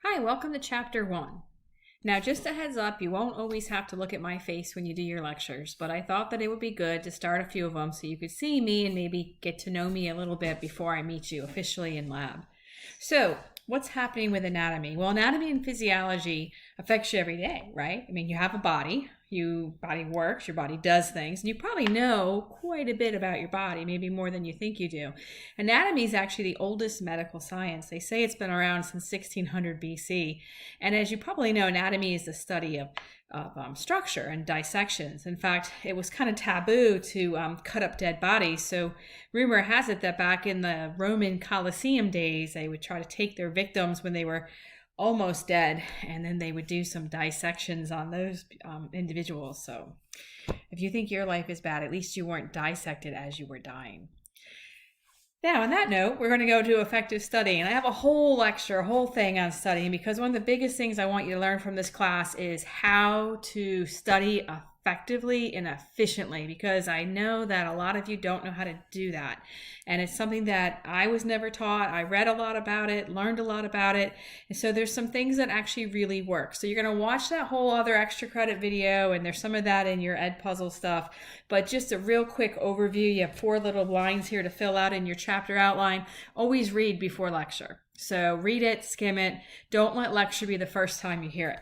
Hi, welcome to Chapter 1. Now, just a heads up, you won't always have to look at my face when you do your lectures, but I thought that it would be good to start a few of them so you could see me and maybe get to know me a little bit before I meet you officially in lab. So, what's happening with anatomy? Well, anatomy and physiology affects you every day, right? I mean, you have a body, your body works, your body does things, and you probably know quite a bit about your body, maybe more than you think you do. Anatomy is actually the oldest medical science. They say it's been around since 1600 BC. And as you probably know, anatomy is the study of structure and dissections. In fact, it was kind of taboo to cut up dead bodies. So rumor has it that back in the Roman Colosseum days, they would try to take their victims when they were almost dead, and then they would do some dissections on those individuals. So if you think your life is bad, at least you weren't dissected as you were dying. Now, on that note, we're going to go to effective studying. And I have a whole lecture, a whole thing on studying, because one of the biggest things I want you to learn from this class is how to study effectively and efficiently, because I know that a lot of you don't know how to do that. And it's something that I was never taught. I read a lot about it, learned a lot about it. And so there's some things that actually really work. So you're going to watch that whole other extra credit video, and there's some of that in your Ed Puzzle stuff. But just a real quick overview. You have 4 little lines here to fill out in your chapter outline. Always read before lecture. So read it, skim it. Don't let lecture be the first time you hear it.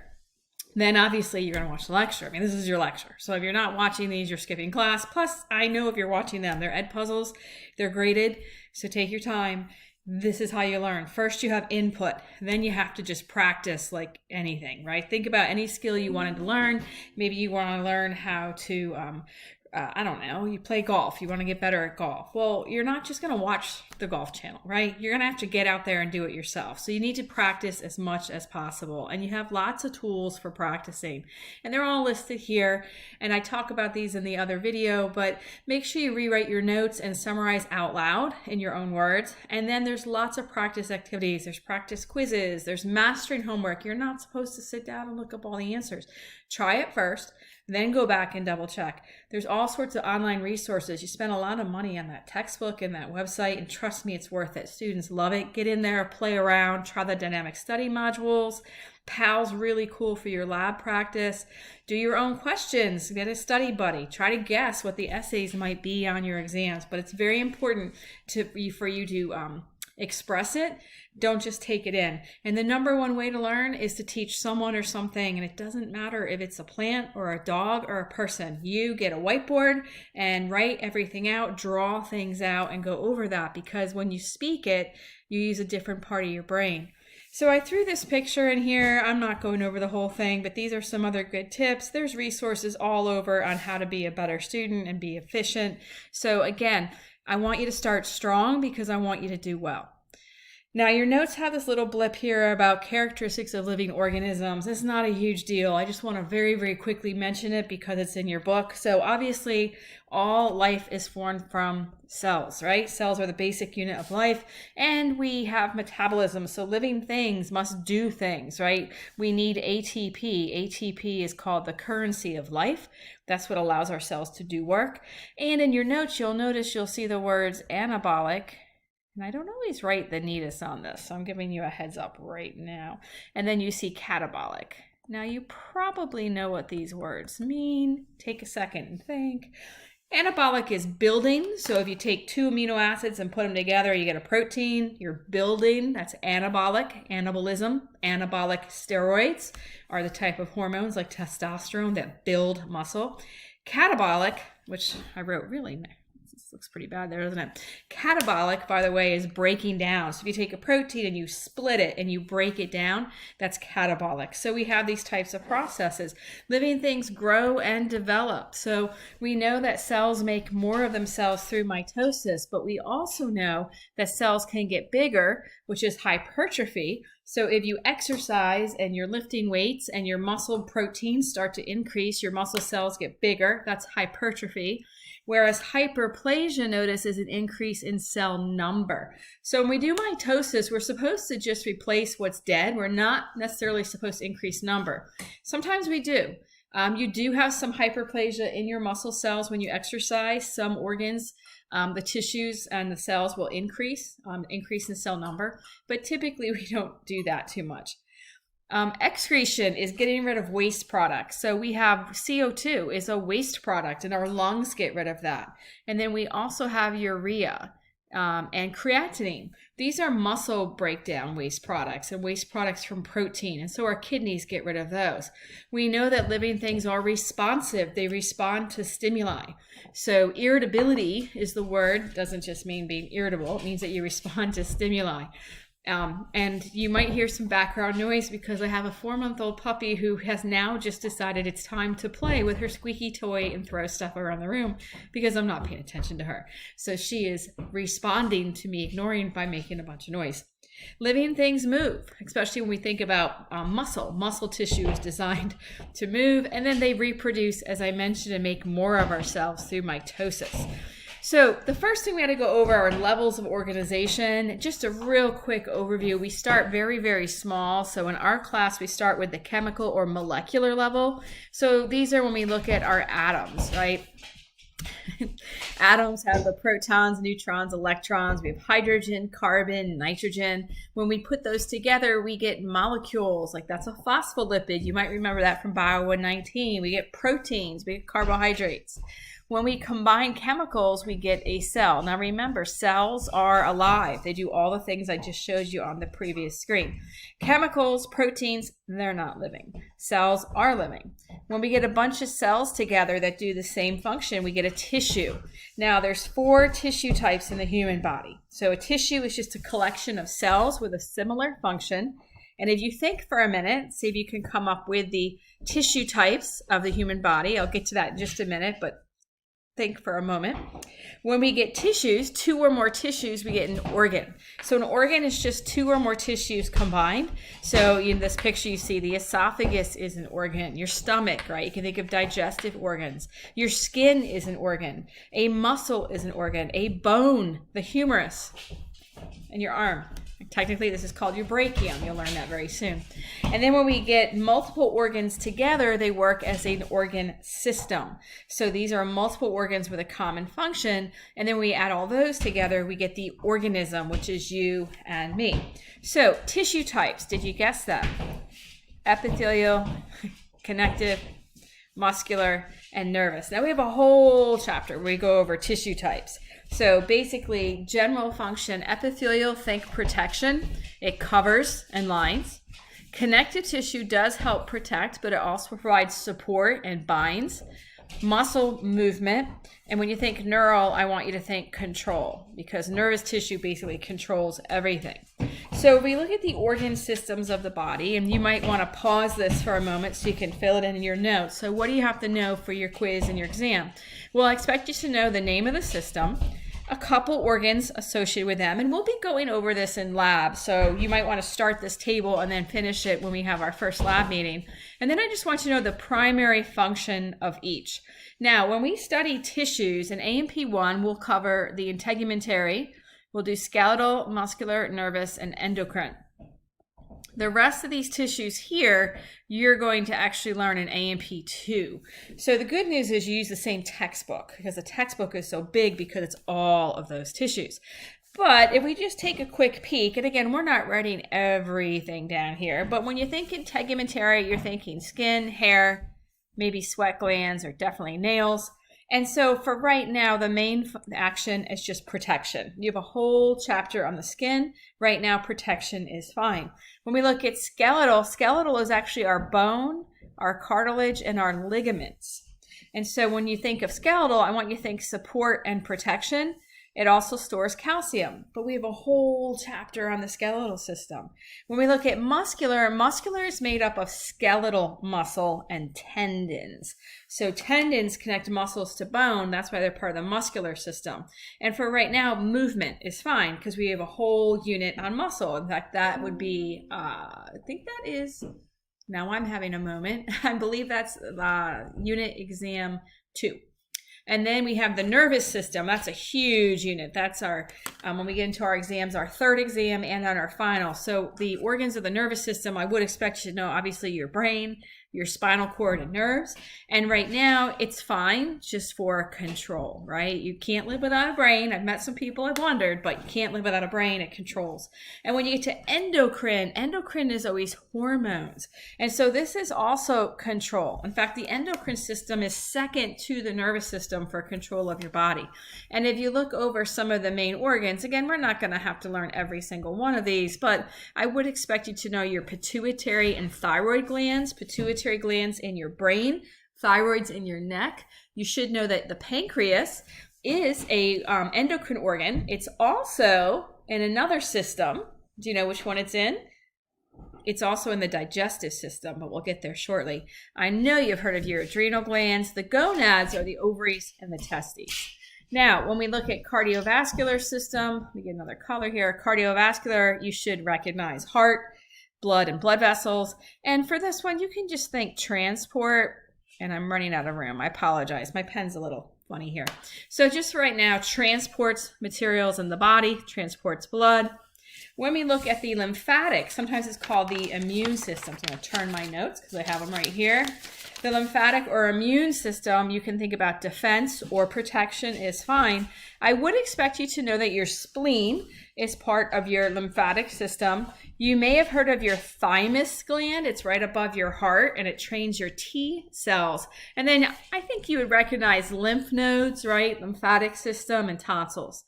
Then obviously you're going to watch the lecture. I mean, this is your lecture. So if you're not watching these, you're skipping class. Plus, I know if you're watching them, they're Ed Puzzles. They're graded. So take your time. This is how you learn. First, you have input. Then you have to just practice like anything, right? Think about any skill you wanted to learn. Maybe you want to learn how to I don't know, you play golf, you want to get better at golf. Well, you're not just going to watch the golf channel, right? You're going to have to get out there and do it yourself. So you need to practice as much as possible. And you have lots of tools for practicing. And they're all listed here. And I talk about these in the other video, but make sure you rewrite your notes and summarize out loud in your own words. And then there's lots of practice activities. There's practice quizzes. There's mastering homework. You're not supposed to sit down and look up all the answers. Try it first. Then go back and double check. There's all sorts of online resources. You spend a lot of money on that textbook and that website, and trust me, it's worth it. Students love it. Get in there, play around, try the dynamic study modules. PAL's really cool for your lab practice. Do your own questions. Get a study buddy. Try to guess what the essays might be on your exams. But it's very important for you to express it. Don't just take it in. And the number one way to learn is to teach someone or something. And it doesn't matter if it's a plant or a dog or a person. You get a whiteboard and write everything out, draw things out, and go over that, because when you speak it, you use a different part of your brain. So I threw this picture in here. I'm not going over the whole thing, but these are some other good tips. There's resources all over on how to be a better student and be efficient. So again, I want you to start strong because I want you to do well. Now, your notes have this little blip here about characteristics of living organisms. It's not a huge deal. I just want to very, very quickly mention it because it's in your book. So obviously, all life is formed from cells, right? Cells are the basic unit of life, and we have metabolism. So living things must do things, right? We need ATP. ATP is called the currency of life. That's what allows our cells to do work. And in your notes, you'll see the words anabolic. And I don't always write the neatest on this, so I'm giving you a heads up right now. And then you see catabolic. Now you probably know what these words mean. Take a second and think. Anabolic is building. So if you take 2 amino acids and put them together, you get a protein. You're building. That's anabolic. Anabolism. Anabolic steroids are the type of hormones like testosterone that build muscle. Catabolic, which I wrote really nice. Looks pretty bad there, doesn't it? Catabolic, by the way, is breaking down. So if you take a protein and you split it and you break it down, that's catabolic. So we have these types of processes. Living things grow and develop. So we know that cells make more of themselves through mitosis, but we also know that cells can get bigger, which is hypertrophy. So if you exercise and you're lifting weights and your muscle proteins start to increase, your muscle cells get bigger, that's hypertrophy. Whereas hyperplasia, notice, is an increase in cell number. So when we do mitosis, we're supposed to just replace what's dead. We're not necessarily supposed to increase number. Sometimes we do. You do have some hyperplasia in your muscle cells when you exercise. Some organs, the tissues and the cells will increase in cell number. But typically we don't do that too much. Excretion is getting rid of waste products. So we have CO2 is a waste product, and our lungs get rid of that. And then we also have urea and creatinine. These are muscle breakdown waste products and waste products from protein. And so our kidneys get rid of those. We know that living things are responsive. They respond to stimuli. So irritability is the word. Doesn't just mean being irritable. It means that you respond to stimuli. And you might hear some background noise because I have a 4-month-old puppy who has now just decided it's time to play with her squeaky toy and throw stuff around the room because I'm not paying attention to her. So she is responding to me ignoring by making a bunch of noise. Living things move, especially when we think about muscle. Muscle tissue is designed to move, and then they reproduce, as I mentioned, and make more of ourselves through mitosis. So the first thing we had to go over are levels of organization. Just a real quick overview. We start very, very small. So in our class, we start with the chemical or molecular level. So these are when we look at our atoms, right? Atoms have the protons, neutrons, electrons. We have hydrogen, carbon, nitrogen. When we put those together, we get molecules. Like that's a phospholipid. You might remember that from Bio 119. We get proteins. We get carbohydrates. When we combine chemicals, we get a cell. Now remember, cells are alive. They do all the things I just showed you on the previous screen. Chemicals, proteins, they're not living. Cells are living. When we get a bunch of cells together that do the same function, we get a tissue. Now there's 4 tissue types in the human body. So a tissue is just a collection of cells with a similar function. And if you think for a minute, see if you can come up with the tissue types of the human body. I'll get to that in just a minute, but think for a moment. When we get tissues, 2 or more tissues, we get an organ. So an organ is just 2 or more tissues combined. So in this picture, you see the esophagus is an organ. Your stomach, right? You can think of digestive organs. Your skin is an organ. A muscle is an organ. A bone, the humerus, and your arm. Technically, this is called your brachium. You'll learn that very soon. And then when we get multiple organs together, they work as an organ system. So these are multiple organs with a common function. And then we add all those together, we get the organism, which is you and me. So tissue types, did you guess that? Epithelial, connective, muscular, and nervous. Now we have a whole chapter where we go over tissue types. So basically, general function, epithelial, think protection. It covers and lines. Connective tissue does help protect, but it also provides support and binds. Muscle movement. And when you think neural, I want you to think control, because nervous tissue basically controls everything. So we look at the organ systems of the body, and you might want to pause this for a moment so you can fill it in your notes. So what do you have to know for your quiz and your exam? Well, I expect you to know the name of the system, a couple organs associated with them, and we'll be going over this in lab. So you might want to start this table and then finish it when we have our first lab meeting. And then I just want you to know the primary function of each. Now, when we study tissues in A&P 1, we'll cover the integumentary, we'll do skeletal, muscular, nervous, and endocrine. The rest of these tissues here, you're going to actually learn in A&P 2. So the good news is you use the same textbook, because the textbook is so big because it's all of those tissues. But if we just take a quick peek, and again, we're not writing everything down here, but when you think integumentary, you're thinking skin, hair, maybe sweat glands, or definitely nails. And so for right now, the main action is just protection. You have a whole chapter on the skin. Right now, protection is fine. When we look at skeletal, skeletal is actually our bone, our cartilage, and our ligaments. And so when you think of skeletal, I want you to think support and protection. It also stores calcium, but we have a whole chapter on the skeletal system. When we look at muscular, muscular is made up of skeletal muscle and tendons. So tendons connect muscles to bone. That's why they're part of the muscular system. And for right now, movement is fine because we have a whole unit on muscle. In fact, that would be, I think that is, now I'm having a moment. I believe that's unit exam 2. And then we have the nervous system. That's a huge unit. That's our, when we get into our exams, our 3rd exam and on our final. So the organs of the nervous system, I would expect you to know, obviously your brain, your spinal cord and nerves. And right now it's fine just for control, right? You can't live without a brain. I've met some people, I've wondered, but you can't live without a brain. It controls. And when you get to endocrine is always hormones. And so this is also control. In fact, the endocrine system is second to the nervous system for control of your body. And if you look over some of the main organs, again, we're not going to have to learn every single one of these, but I would expect you to know your pituitary and thyroid glands, pituitary glands in your brain, thyroids in your neck. You should know that the pancreas is a endocrine organ. It's also in another system. Do you know which one it's in? It's also in the digestive system, but we'll get there shortly. I know you've heard of your adrenal glands. The gonads are the ovaries and the testes. Now, when we look at cardiovascular system, let me get another color here. Cardiovascular, you should recognize heart, blood and blood vessels. And for this one, you can just think transport, and I'm running out of room. I apologize. My pen's a little funny here. So just for right now, transports materials in the body, transports blood. When we look at the lymphatic, sometimes it's called the immune system. So I'm going to turn my notes because I have them right here. The lymphatic or immune system, you can think about defense or protection is fine. I would expect you to know that your spleen is part of your lymphatic system. You may have heard of your thymus gland. It's right above your heart and it trains your T cells. And then I think you would recognize lymph nodes, right? Lymphatic system and tonsils.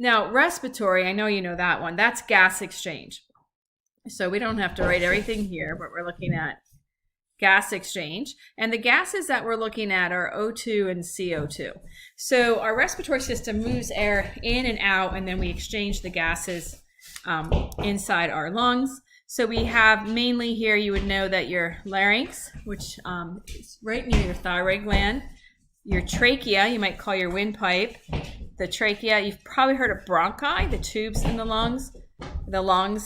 Now, respiratory, I know you know that one. That's gas exchange. So we don't have to write everything here, but we're looking at gas exchange. And the gases that we're looking at are O2 and CO2. So our respiratory system moves air in and out, and then we exchange the gases inside our lungs. So we have mainly here, you would know that your larynx, which is right near your thyroid gland, your trachea, you might call your windpipe, the trachea, you've probably heard of bronchi, the tubes in the lungs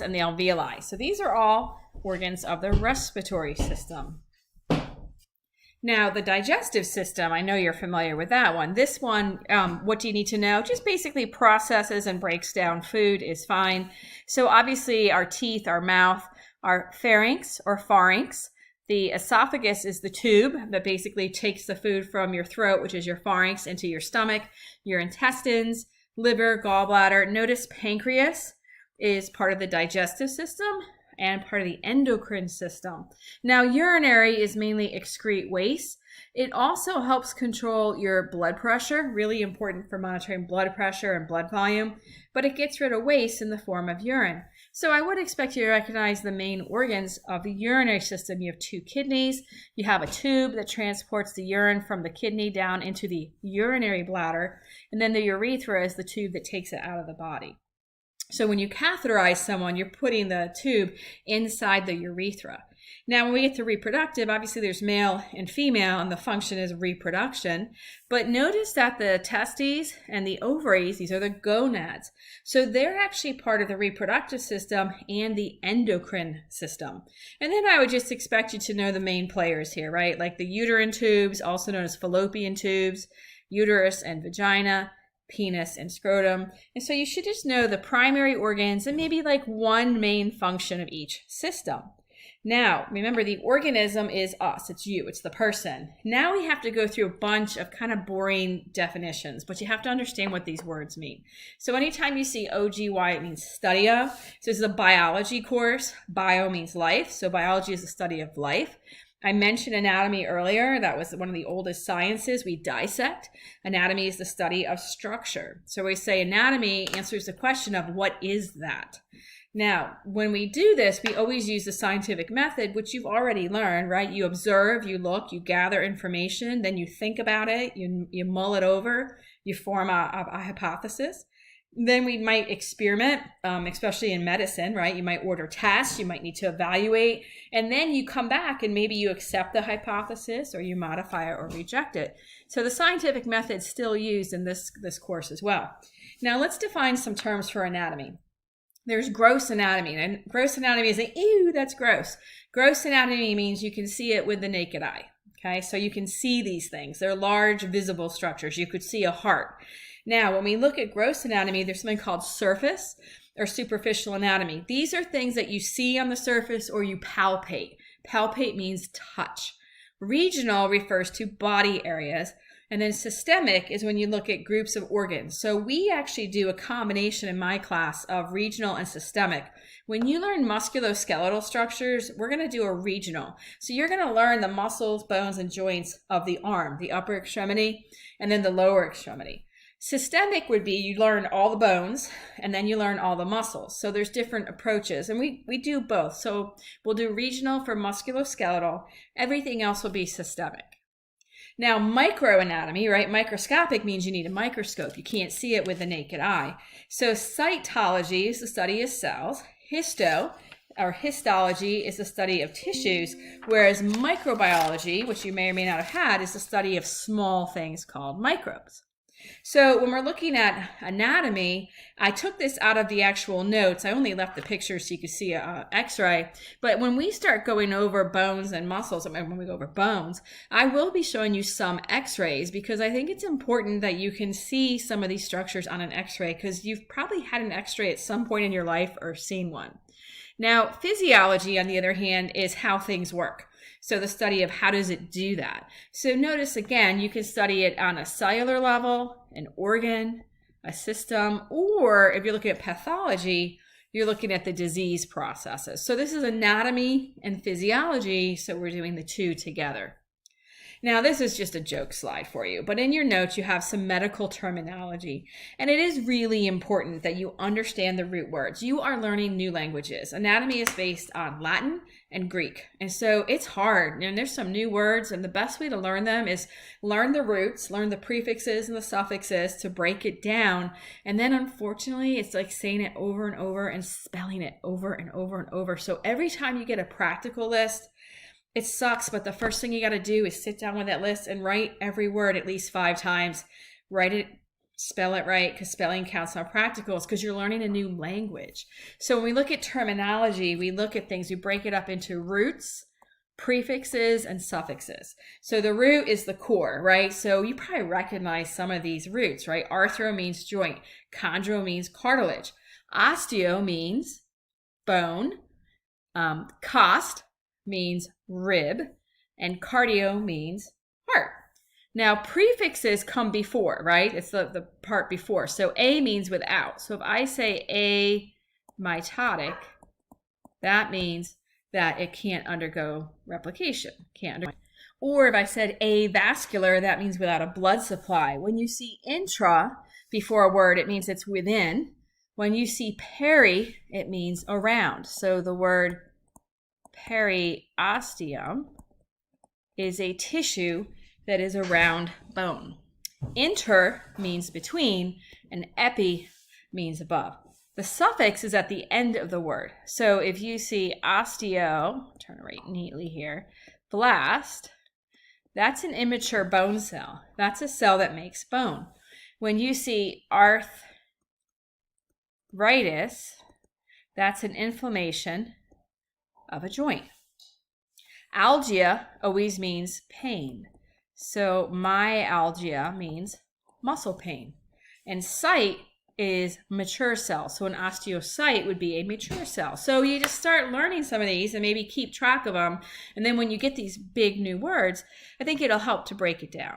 and the alveoli. So these are all organs of the respiratory system. Now, the digestive system, I know you're familiar with that one. This one, what do you need to know? Just basically processes and breaks down food is fine. So obviously our teeth, our mouth, our pharynx or pharynx. The esophagus is the tube that basically takes the food from your throat, which is your pharynx, into your stomach, your intestines, liver, gallbladder. Notice pancreas is part of the digestive system and part of the endocrine system. Now, urinary is mainly excrete waste. It also helps control your blood pressure, really important for monitoring blood pressure and blood volume, but it gets rid of waste in the form of urine. So I would expect you to recognize the main organs of the urinary system. You have two kidneys. You have a tube that transports the urine from the kidney down into the urinary bladder, and then the urethra is the tube that takes it out of the body. So when you catheterize someone, you're putting the tube inside the urethra. Now, when we get to reproductive, obviously there's male and female, and the function is reproduction. But notice that the testes and the ovaries, these are the gonads. So they're actually part of the reproductive system and the endocrine system. And then I would just expect you to know the main players here, right? Like the uterine tubes, also known as fallopian tubes, uterus and vagina, penis and scrotum. And so you should just know the primary organs and maybe like one main function of each system. Now, remember, the organism is us. It's you. It's the person. Now we have to go through a bunch of kind of boring definitions, but you have to understand what these words mean. So anytime you see OGY, it means study of. So this is a biology course. Bio means life. So biology is the study of life. I mentioned anatomy earlier. That was one of the oldest sciences. We dissect. Anatomy is the study of structure. So we say anatomy answers the question of what is that? Now, when we do this, we always use the scientific method, which you've already learned, right? You observe, you look, you gather information, then you think about it, you mull it over, you form a hypothesis. Then we might experiment, especially in medicine, right? You might order tests, you might need to evaluate, and then you come back and maybe you accept the hypothesis or you modify it or reject it. So the scientific method is still used in this course as well. Now let's define some terms for anatomy. There's gross anatomy, and gross anatomy is like, ew, that's gross. Gross anatomy means you can see it with the naked eye, okay? So you can see these things. They're large, visible structures. You could see a heart. Now, when we look at gross anatomy, there's something called surface or superficial anatomy. These are things that you see on the surface or you palpate. Palpate means touch. Regional refers to body areas. And then systemic is when you look at groups of organs. So we actually do a combination in my class of regional and systemic. When you learn musculoskeletal structures, we're going to do a regional. So you're going to learn the muscles, bones, and joints of the arm, the upper extremity, and then the lower extremity. Systemic would be you learn all the bones and then you learn all the muscles. So there's different approaches, and we do both. So we'll do regional for musculoskeletal. Everything else will be systemic. Now, microanatomy, right? Microscopic means you need a microscope. You can't see it with the naked eye. So cytology is the study of cells. Histology is the study of tissues, whereas microbiology, which you may or may not have had, is the study of small things called microbes. So when we're looking at anatomy, I took this out of the actual notes. I only left the pictures so you could see an x-ray. But when we start going over bones and muscles, when we go over bones, I will be showing you some x-rays because I think it's important that you can see some of these structures on an x-ray because you've probably had an x-ray at some point in your life or seen one. Now, physiology, on the other hand, is how things work. So the study of how does it do that. So notice again, you can study it on a cellular level, an organ, a system, or if you're looking at pathology, you're looking at the disease processes. So this is anatomy and physiology, so we're doing the two together. Now, this is just a joke slide for you, but in your notes, you have some medical terminology, and it is really important that you understand the root words. You are learning new languages. Anatomy is based on Latin and Greek, and so it's hard, and there's some new words, and the best way to learn them is learn the roots, learn the prefixes and the suffixes to break it down, and then unfortunately, it's like saying it over and over and spelling it over and over and over. So every time you get a practical list, it sucks, but the first thing you got to do is sit down with that list and write every word at least 5 times. Write it, spell it right, because spelling counts on practicals because you're learning a new language. So when we look at terminology, we look at things, we break it up into roots, prefixes, and suffixes. So the root is the core, right? So you probably recognize some of these roots, right? Arthro means joint. Chondro means cartilage. Osteo means bone. Cost means rib, and cardio means heart. Now, prefixes come before, right? It's the part before. So A means without. So if I say amitotic, that means that it can't undergo replication. Or if I said avascular, that means without a blood supply. When you see intra before a word, it means it's within. When you see peri, it means around. So the word periosteum is a tissue that is around bone. Inter means between, and epi means above. The suffix is at the end of the word. So if you see osteo, turn it right neatly here, blast, that's an immature bone cell. That's a cell that makes bone. When you see arthritis, that's an inflammation of a joint. Algia always means pain. So myalgia means muscle pain. And site is mature cell. So an osteocyte would be a mature cell. So you just start learning some of these and maybe keep track of them. And then when you get these big new words, I think it'll help to break it down.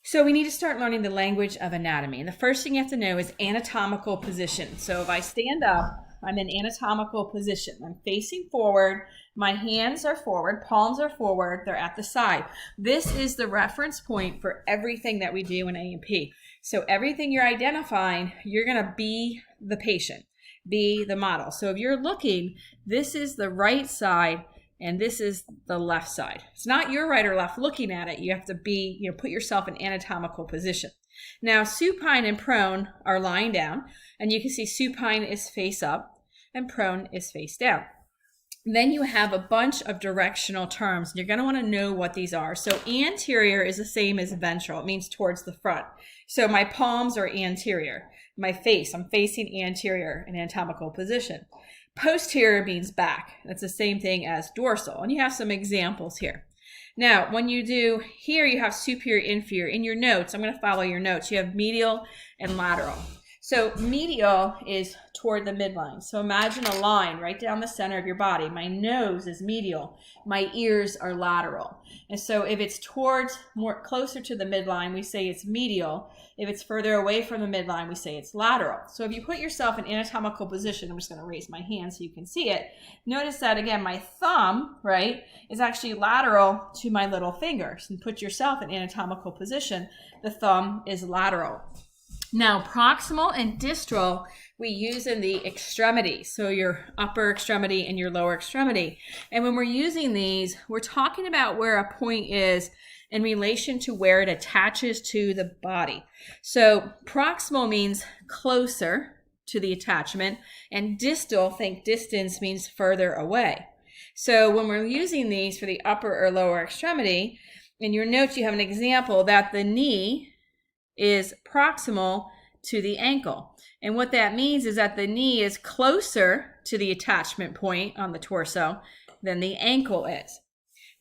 So we need to start learning the language of anatomy. And the first thing you have to know is anatomical position. So if I stand up, I'm in anatomical position. I'm facing forward. My hands are forward, palms are forward, they're at the side. This is the reference point for everything that we do in A&P. So everything you're identifying, you're going to be the patient, be the model. So if you're looking, this is the right side and this is the left side. It's not your right or left looking at it. You have to be, put yourself in anatomical position. Now, supine and prone are lying down, and you can see supine is face up and prone is face down. Then you have a bunch of directional terms. You're going to want to know what these are. So anterior is the same as ventral. It means towards the front. So my palms are anterior. My face, I'm facing anterior in anatomical position. Posterior means back. That's the same thing as dorsal. And you have some examples here. Now, when you do here, you have superior, inferior. In your notes, I'm going to follow your notes. You have medial and lateral. So medial is toward the midline. So imagine a line right down the center of your body. My nose is medial. My ears are lateral. And so if it's towards closer to the midline, we say it's medial. If it's further away from the midline, we say it's lateral. So if you put yourself in anatomical position, I'm just going to raise my hand so you can see it. Notice that again, my thumb, right, is actually lateral to my little finger. So put yourself in anatomical position. The thumb is lateral. Now, proximal and distal, we use in the extremities, so your upper extremity and your lower extremity. And when we're using these, we're talking about where a point is in relation to where it attaches to the body. So proximal means closer to the attachment, and distal, think distance, means further away. So when we're using these for the upper or lower extremity, in your notes you have an example that the knee is proximal to the ankle. And what that means is that the knee is closer to the attachment point on the torso than the ankle is.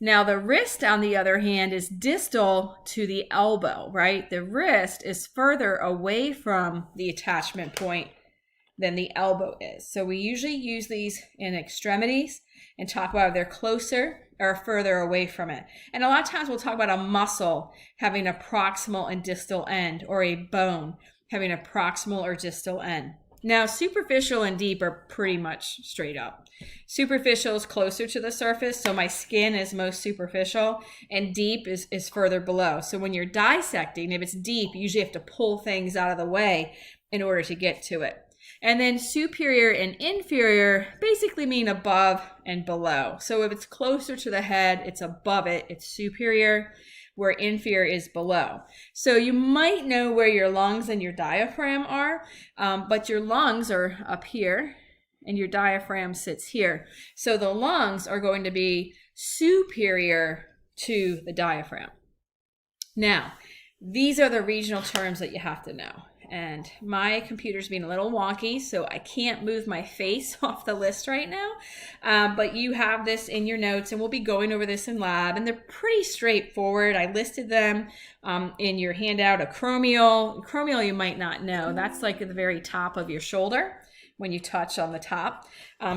Now the wrist, on the other hand, is distal to the elbow, right? The wrist is further away from the attachment point than the elbow is. So we usually use these in extremities and talk about if they're closer or further away from it. And a lot of times we'll talk about a muscle having a proximal and distal end, or a bone having a proximal or distal end. Now, superficial and deep are pretty much straight up. Superficial is closer to the surface, so my skin is most superficial, and deep is further below. So when you're dissecting, if it's deep, you usually have to pull things out of the way in order to get to it. And then superior and inferior basically mean above and below. So if it's closer to the head, it's above it, it's superior, where inferior is below. So you might know where your lungs and your diaphragm are, but your lungs are up here and your diaphragm sits here. So the lungs are going to be superior to the diaphragm. Now, these are the regional terms that you have to know. And my computer's being a little wonky, so I can't move my face off the list right now. But you have this in your notes, and we'll be going over this in lab. And they're pretty straightforward. I listed them in your handout. Acromial. Acromial you might not know. That's like at the very top of your shoulder when you touch on the top.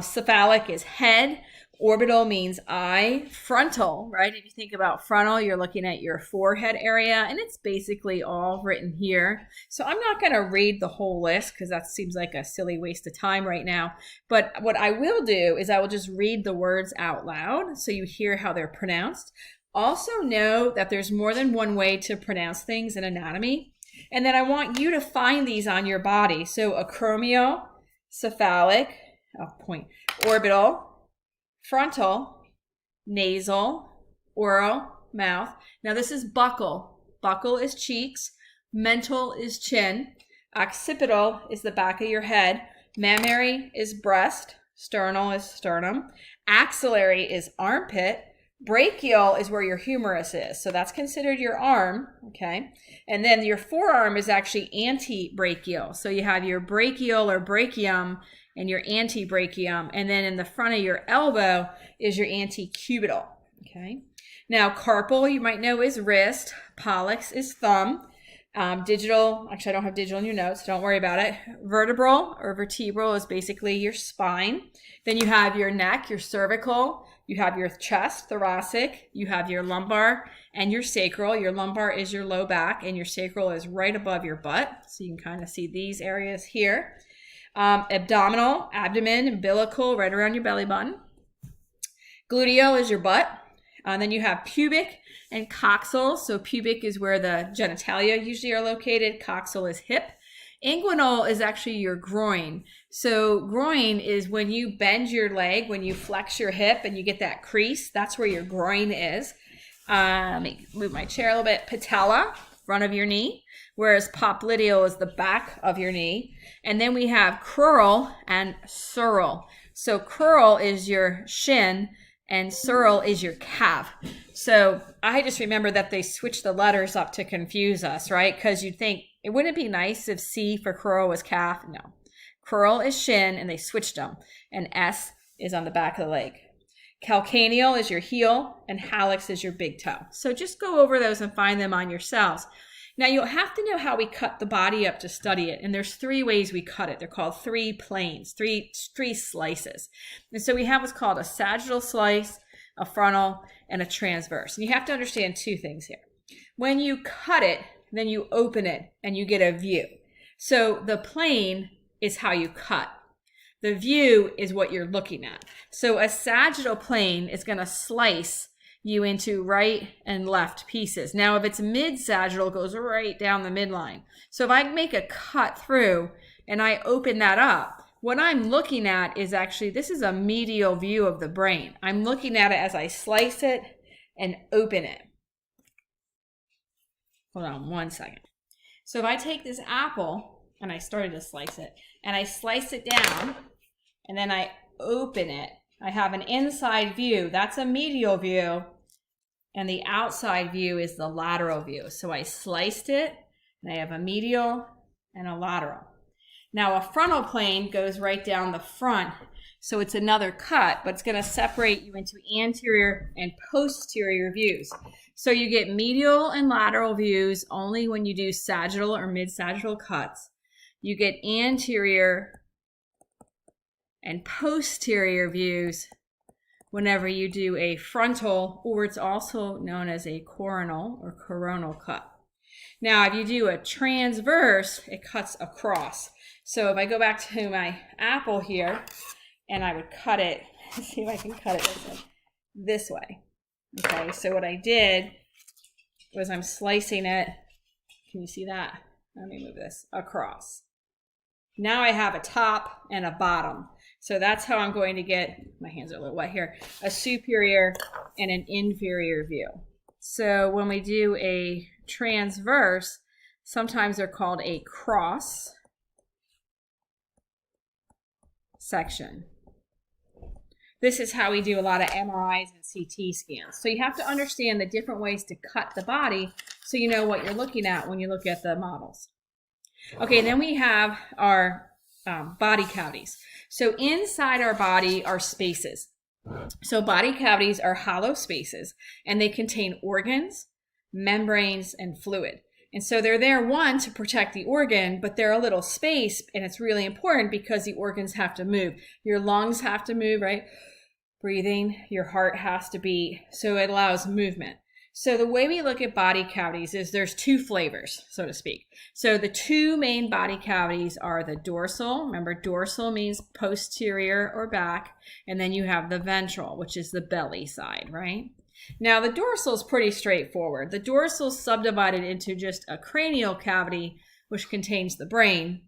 Cephalic is head. Orbital means eye. Frontal, right? If you think about frontal, you're looking at your forehead area, and it's basically all written here. So I'm not going to read the whole list because that seems like a silly waste of time right now. But what I will do is I will just read the words out loud so you hear how they're pronounced. Also know that there's more than one way to pronounce things in anatomy. And then I want you to find these on your body. So acromial, cephalic, orbital, frontal, nasal, oral, mouth. Now this is buccal. Buccal is cheeks. Mental is chin. Occipital is the back of your head. Mammary is breast. Sternal is sternum. Axillary is armpit. Brachial is where your humerus is. So that's considered your arm, okay? And then your forearm is actually antebrachial. So you have your brachial or brachium and your antebrachium, and then in the front of your elbow is your antecubital, okay? Now, carpal, you might know, is wrist. Pollex is thumb. Digital, actually I don't have digital in your notes, don't worry about it. Vertebral or vertebral is basically your spine. Then you have your neck, your cervical. You have your chest, thoracic. You have your lumbar and your sacral. Your lumbar is your low back, and your sacral is right above your butt. So you can kind of see these areas here. Abdominal, abdomen, umbilical, right around your belly button. Gluteal is your butt. Then you have pubic and coxal. So pubic is where the genitalia usually are located. Coxal is hip. Inguinal is actually your groin. So groin is when you bend your leg, when you flex your hip and you get that crease, that's where your groin is. Let me move my chair a little bit. Patella, front of your knee, whereas popliteal is the back of your knee. And then we have crural and sural. So crural is your shin and sural is your calf. So I just remember that they switched the letters up to confuse us, right? Because you'd think, it wouldn't be nice if C for crural was calf? No. Crural is shin, and they switched them. And S is on the back of the leg. Calcaneal is your heel, and hallux is your big toe. So just go over those and find them on yourselves. Now you'll have to know how we cut the body up to study it. And there's 3 ways we cut it. They're called 3 planes, three slices. And so we have what's called a sagittal slice, a frontal, and a transverse. And you have to understand 2 things here. When you cut it, then you open it and you get a view. So the plane is how you cut. The view is what you're looking at. So a sagittal plane is going to slice you into right and left pieces. Now, if it's mid-sagittal, it goes right down the midline. So if I make a cut through and I open that up, what I'm looking at is actually, this is a medial view of the brain. I'm looking at it as I slice it and open it. Hold on 1 second. So if I take this apple and I started to slice it and I slice it down and then I open it, I have an inside view. That's a medial view. And the outside view is the lateral view. So I sliced it and I have a medial and a lateral. Now a frontal plane goes right down the front. So it's another cut, but it's going to separate you into anterior and posterior views. So you get medial and lateral views only when you do sagittal or mid-sagittal cuts. You get anterior and posterior views whenever you do a frontal, or it's also known as a coronal or coronal cut. Now, if you do a transverse, it cuts across. So if I go back to my apple here, and I would cut it, let's see if I can cut it this way. Okay, so what I did was I'm slicing it, can you see that? Let me move this across. Now I have a top and a bottom. So that's how I'm going to get, my hands are a little wet here, a superior and an inferior view. So when we do a transverse, sometimes they're called a cross section. This is how we do a lot of MRIs and CT scans. So you have to understand the different ways to cut the body so you know what you're looking at when you look at the models. Okay, then we have our body cavities. So inside our body are spaces. So body cavities are hollow spaces, and they contain organs, membranes, and fluid. And so they're there, one, to protect the organ, but they're a little space, and it's really important because the organs have to move. Your lungs have to move, right? Breathing, your heart has to beat, so it allows movement. So the way we look at body cavities is there's 2 flavors, so to speak. So the 2 main body cavities are the dorsal. Remember, dorsal means posterior or back. And then you have the ventral, which is the belly side, right? Now, the dorsal is pretty straightforward. The dorsal is subdivided into just a cranial cavity, which contains the brain,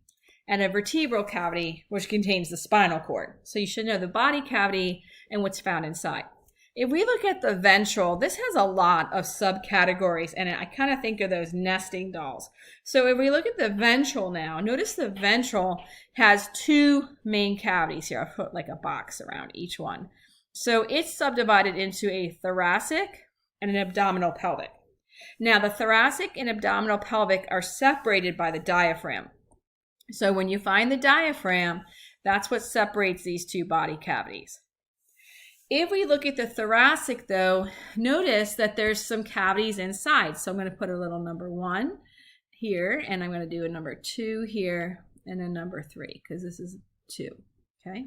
and a vertebral cavity, which contains the spinal cord. So you should know the body cavity and what's found inside. If we look at the ventral, this has a lot of subcategories, and I kind of think of those nesting dolls. So if we look at the ventral now, notice the ventral has 2 main cavities here. I've put like a box around each one. So it's subdivided into a thoracic and an abdominal pelvic. Now the thoracic and abdominal pelvic are separated by the diaphragm. So when you find the diaphragm, that's what separates these 2 body cavities. If we look at the thoracic, though, notice that there's some cavities inside. So I'm going to put a little number 1 here, and I'm going to do a number 2 here, and a number 3, because this is 2, okay?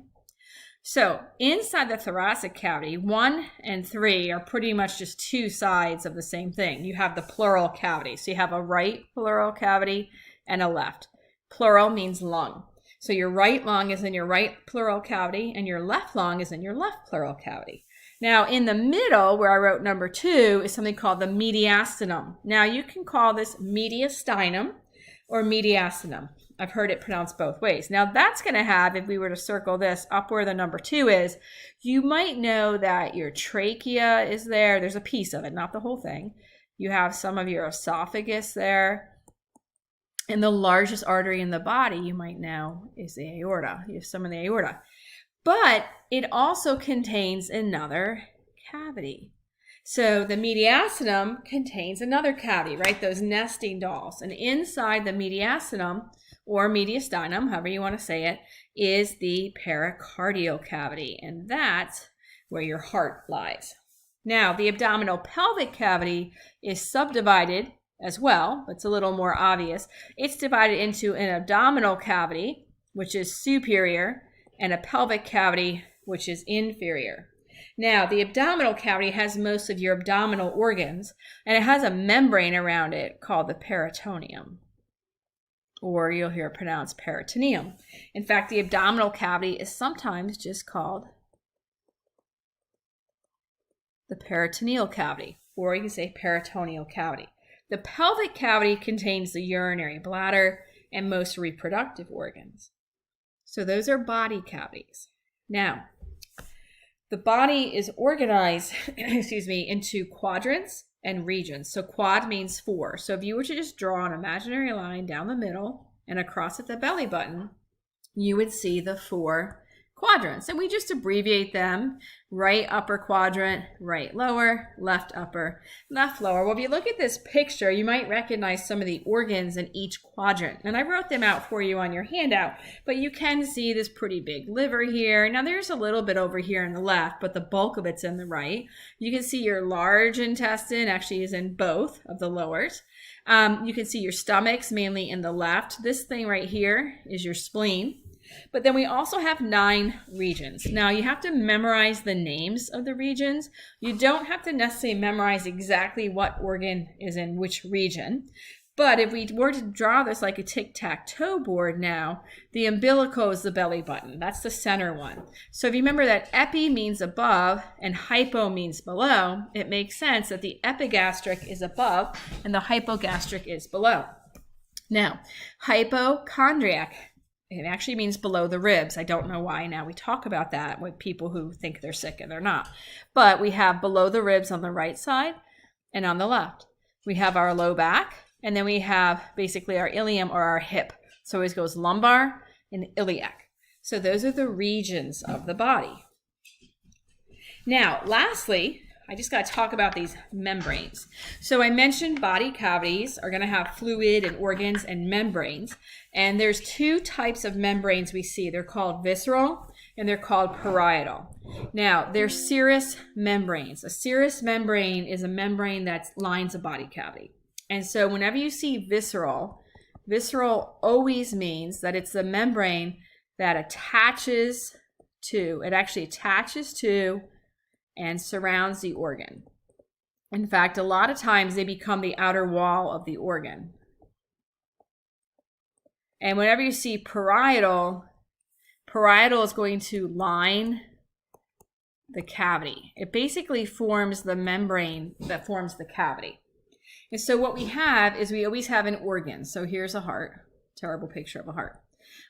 So inside the thoracic cavity, 1 and 3 are pretty much just 2 sides of the same thing. You have the pleural cavity. So you have a right pleural cavity and a left. Pleural means lung. So your right lung is in your right pleural cavity, and your left lung is in your left pleural cavity. Now, in the middle, where I wrote number 2, is something called the mediastinum. Now, you can call this mediastinum or mediastinum. I've heard it pronounced both ways. Now, that's going to have, if we were to circle this up where the number 2 is, you might know that your trachea is there. There's a piece of it, not the whole thing. You have some of your esophagus there. And the largest artery in the body, you might know, is the aorta. You have some of the aorta. But it also contains another cavity. So the mediastinum contains another cavity, right? Those nesting dolls. And inside the mediastinum, or mediastinum, however you want to say it, is the pericardial cavity. And that's where your heart lies. Now, the abdominal pelvic cavity is subdivided, as well, but it's a little more obvious. It's divided into an abdominal cavity, which is superior, and a pelvic cavity, which is inferior. Now, the abdominal cavity has most of your abdominal organs, and it has a membrane around it called the peritoneum, or you'll hear it pronounced peritoneum. In fact, the abdominal cavity is sometimes just called the peritoneal cavity, or you can say peritoneal cavity. The pelvic cavity contains the urinary bladder and most reproductive organs. So those are body cavities. Now, the body is organized, into quadrants and regions. So quad means 4. So if you were to just draw an imaginary line down the middle and across at the belly button, you would see the 4 quadrants. And we just abbreviate them: right upper quadrant, right lower, left upper, left lower. Well, if you look at this picture, you might recognize some of the organs in each quadrant. And I wrote them out for you on your handout, but you can see this pretty big liver here. Now there's a little bit over here on the left, but the bulk of it's in the right. You can see your large intestine actually is in both of the lowers. You can see your stomach's mainly in the left. This thing right here is your spleen. But then we also have 9 regions. Now you have to memorize the names of the regions. You don't have to necessarily memorize exactly what organ is in which region. But if we were to draw this like a tic-tac-toe board now, the umbilical is the belly button. That's the center one. So if you remember that epi means above and hypo means below, it makes sense that the epigastric is above and the hypogastric is below. Now, hypochondriac, it actually means below the ribs. I don't know why now we talk about that with people who think they're sick and they're not. But we have below the ribs on the right side and on the left. We have our low back, and then we have basically our ilium or our hip. So it always goes lumbar and iliac. So those are the regions of the body. Now, lastly, I just got to talk about these membranes. So I mentioned body cavities are going to have fluid and organs and membranes. And there's 2 types of membranes we see. They're called visceral and they're called parietal. Now, they're serous membranes. A serous membrane is a membrane that lines a body cavity. And so whenever you see visceral always means that it's the membrane that attaches to and surrounds the organ. In fact, a lot of times they become the outer wall of the organ. And whenever you see parietal is going to line the cavity. It basically forms the membrane that forms the cavity. And so what we have is we always have an organ. So here's a heart, terrible picture of a heart.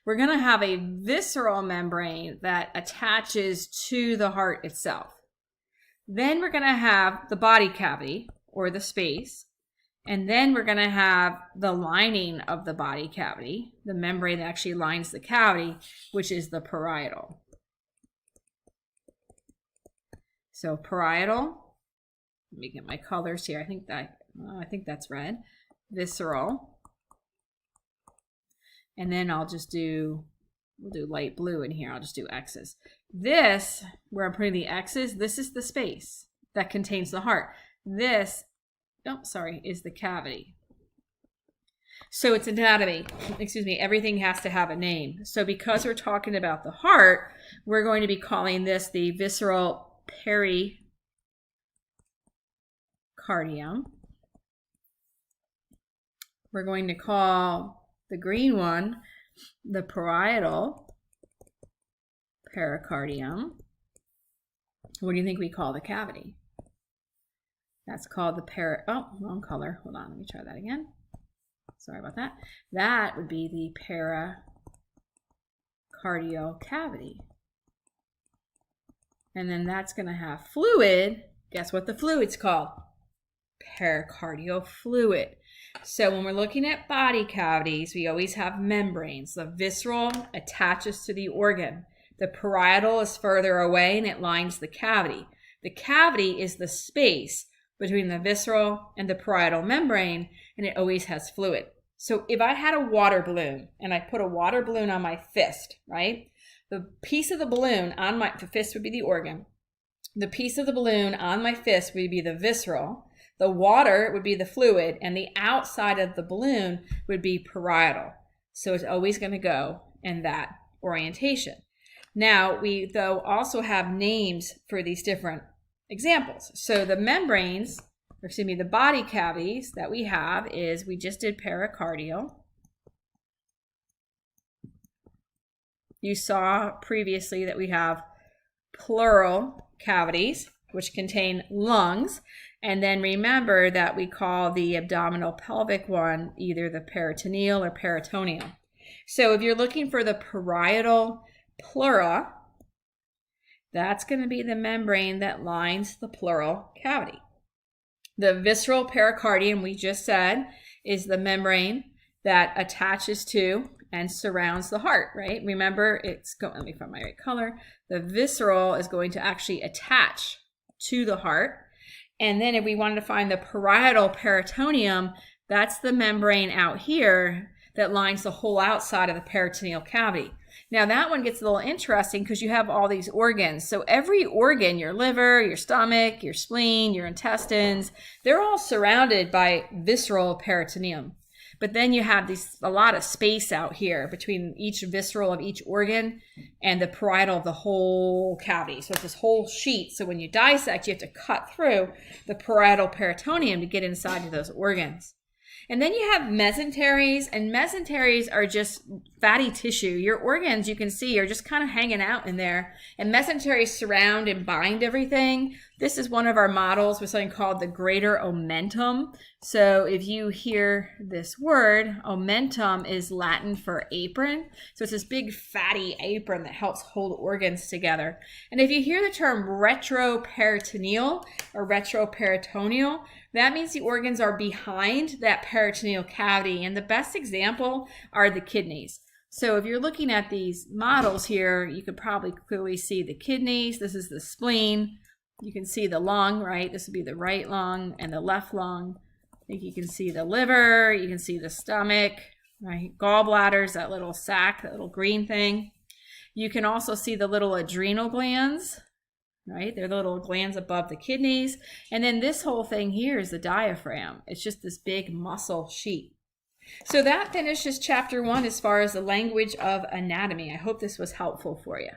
We're going to have a visceral membrane that attaches to the heart itself. Then we're going to have the body cavity, or the space, and then we're going to have the lining of the body cavity, the membrane that actually lines the cavity, which is the parietal. So parietal, let me get my colors here. I think that's red. Visceral, and then we'll do light blue in here. I'll just do X's. This, where I'm putting the X's, this is the space that contains the heart. This, is the cavity. So it's anatomy. Everything has to have a name. So because we're talking about the heart, we're going to be calling this the visceral pericardium. We're going to call the green one the parietal pericardium. What do you think we call the cavity? That's called the wrong color. Hold on, let me try that again. Sorry about that. That would be the pericardial cavity. And then that's going to have fluid. Guess what the fluid's called? Pericardial fluid. So when we're looking at body cavities, we always have membranes. The visceral attaches to the organ. The parietal is further away and it lines the cavity. The cavity is the space between the visceral and the parietal membrane, and it always has fluid. So if I had a water balloon and I put a water balloon on my fist, right? The piece of the balloon on the fist would be the organ. The piece of the balloon on my fist would be the visceral. The water would be the fluid, and the outside of the balloon would be parietal. So it's always going to go in that orientation. Now, we, though, also have names for these different examples. So the membranes, or excuse me, the body cavities that we have is, we just did pericardial. You saw previously that we have pleural cavities, which contain lungs. And then remember that we call the abdominal pelvic one either the peritoneal or peritoneal. So if you're looking for the parietal pleura, that's going to be the membrane that lines the pleural cavity. The visceral pericardium, we just said, is the membrane that attaches to and surrounds the heart, right? Remember, let me find my right color. The visceral is going to actually attach to the heart. And then if we wanted to find the parietal peritoneum, that's the membrane out here that lines the whole outside of the peritoneal cavity. Now that one gets a little interesting because you have all these organs. So every organ, your liver, your stomach, your spleen, your intestines, they're all surrounded by visceral peritoneum. But then you have a lot of space out here between each visceral of each organ and the parietal of the whole cavity. So it's this whole sheet. So when you dissect, you have to cut through the parietal peritoneum to get inside of those organs. And then you have mesenteries, and mesenteries are just fatty tissue. Your organs, you can see, are just kind of hanging out in there. And mesenteries surround and bind everything. This is one of our models with something called the greater omentum. So if you hear this word, omentum is Latin for apron. So it's this big fatty apron that helps hold organs together. And if you hear the term retroperitoneal or retroperitoneal, that means the organs are behind that peritoneal cavity. And the best example are the kidneys. So if you're looking at these models here, you could probably clearly see the kidneys. This is the spleen. You can see the lung, right? This would be the right lung and the left lung. I think you can see the liver. You can see the stomach, right? Gallbladders, that little sac, that little green thing. You can also see the little adrenal glands, right? They're the little glands above the kidneys. And then this whole thing here is the diaphragm. It's just this big muscle sheet. So that finishes chapter 1 as far as the language of anatomy. I hope this was helpful for you.